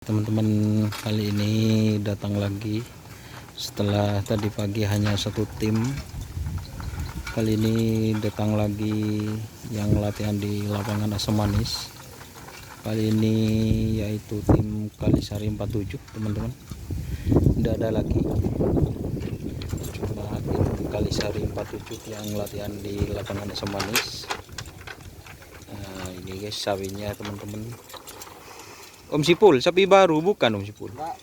Teman-teman, kali ini datang lagi setelah tadi pagi hanya satu tim. Kali ini datang lagi yang latihan di lapangan Asam Manis. Kali ini yaitu tim Kalisari 47, teman-teman. Tidak ada lagi, cuma tim Kalisari 47 yang latihan di lapangan Asam Manis. Nah, ini guys sapinya, teman-teman. Om Sipul, sapi baru bukan Om Sipul? Enggak.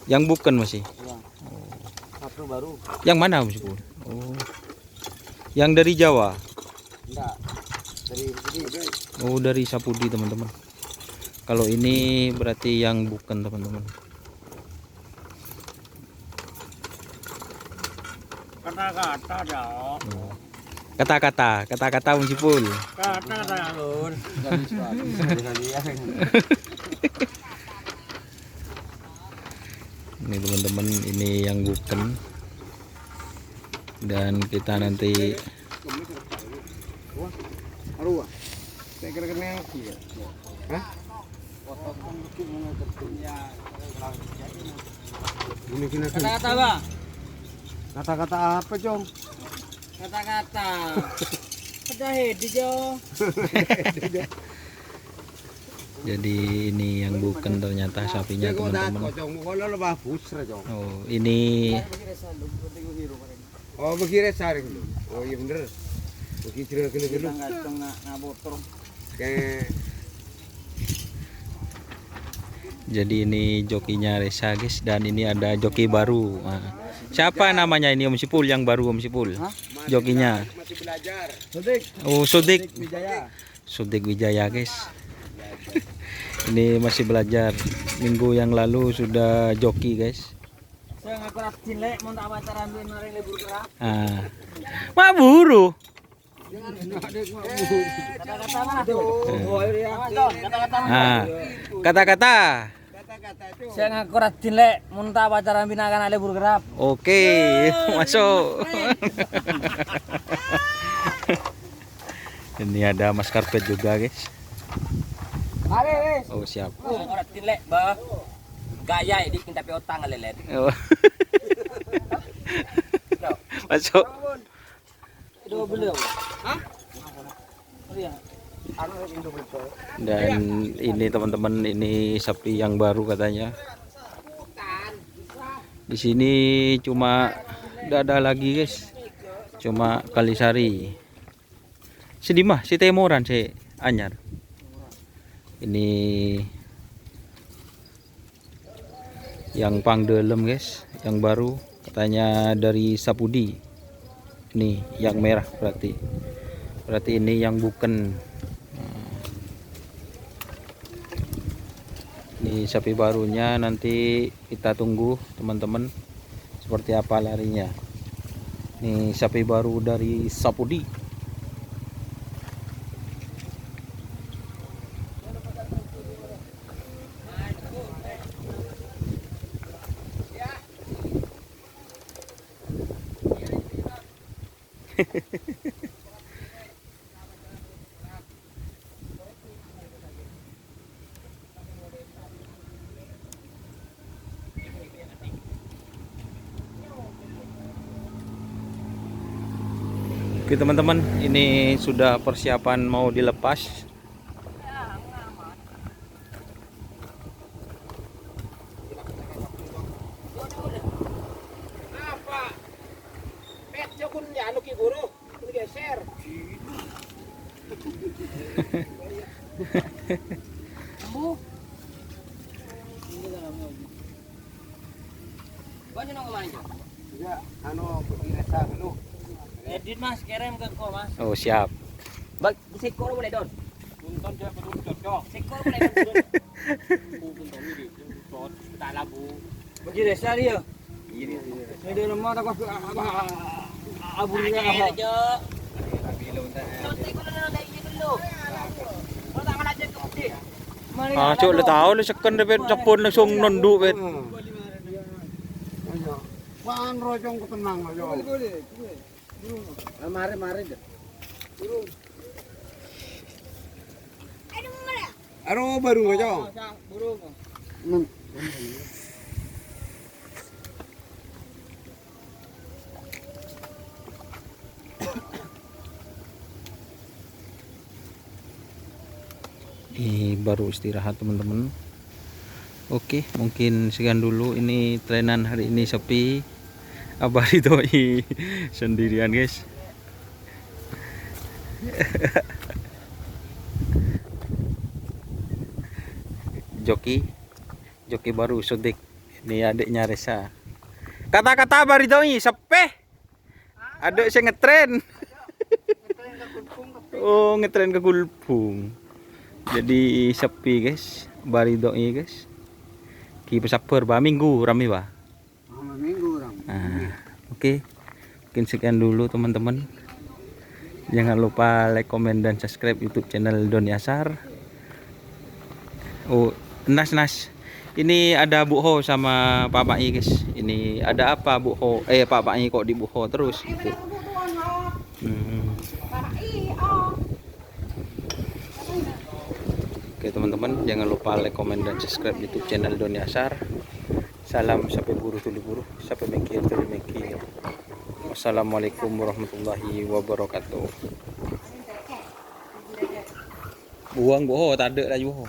Yang bukan masih? Ya. Oh. Satu baru. Yang mana Om Sipul? Oh. Yang dari Jawa? Enggak. Dari Sapudi. Oh, dari Sapudi, teman-teman. Kalau ini berarti yang bukan, teman-teman. Kata-kata dong. Oh. Kata-kata Om Sipul. Kata-kata lur. Ini teman-teman, ini yang bukan. Dan kita nanti Kata-kata bang. Kata-kata apa Jom? Kata-kata. Kata hedi Jo. jadi ini yang bukan ternyata sapinya, teman-teman. Oh, ini Oh begini saring. Oh iya bener. Begitu kena jadi ini jokinya Resa, guys, dan ini ada joki baru. Nah, siapa namanya ini Om Sipul yang baru, Om Sipul? Jokinya. masih belajar. Oh, Sudik. Wijaya. Sudik Wijaya, guys. Ini masih belajar. Minggu yang lalu sudah joki, guys. Saya ngaku rapin lek mau tak pacaran duit mari libur kerap. Ah. Mak buru. Kata-kata mana tuh? Oh iya. Kata-kata mana? Ah. Kata-kata. Saya ngaku rapin lek mau tak pacaran binakan libur kerap. Oke, masuk. Ini ada Mas Karpet juga, guys. Oh, siap. Orang tilek bah gaya ini kita piotang lelet. Oh. Masuk. Itu belum. Hah? Dan ini teman-teman, ini sapi yang baru katanya. Di sini cuma tidak ada lagi, guys. Cuma Kalisari. Sedih mah si Temoran si anyar. Ini yang pangdelem, guys, yang baru katanya dari Sapudi. Ini yang merah berarti ini yang bukan. Ini sapi barunya, nanti kita tunggu, teman-teman, seperti apa larinya. Ini sapi baru dari Sapudi. Oke teman-teman, ini sudah persiapan mau dilepas. Edit mas, kirim ke ko mas. Oh, siap. Bag, sekor boleh don. Punton dia betul cocok. Sekor boleh don. Punton ini cocok, tak labu. Bagi desa dia. Ini. Ini rumah tak kau abu dia apa? Aja. Ah, cuk le tahu le seken debet cepun langsung nunduk bet. Pan rojong ku tenang aja. Mari deh. Aduh baru aja. Burung. Ini baru istirahat teman-teman. Oke, mungkin sekian dulu. Ini trenan hari ini sepi. Abah Ridhoi sendirian guys. Joki baru Sudik. Ini adiknya Resa. Kata-kata Abah Ridhoi sepi. Adik saya ngetren. Oh, ngetren ke Gulpung. Jadi sepi guys, Baridoi guys. Ki pesaper ba minggu rame ba? Minggu orang. Oke. Mungkin sekian dulu teman-teman. Jangan lupa like, komen dan subscribe YouTube channel Doni Asar. Oh, Nas. Ini ada Bu Ho sama Pak Mai guys. Ini ada apa Bu Ho? Pak Mai kok di Bu Ho terus gitu. Oke teman-teman, jangan lupa like, komen dan subscribe YouTube channel Doni Asar. Salam sampai buru tuli buru, sampai mekir tuli mekir. Wassalamualaikum warahmatullahi wabarakatuh. Buang boho, tak ada lagi boho.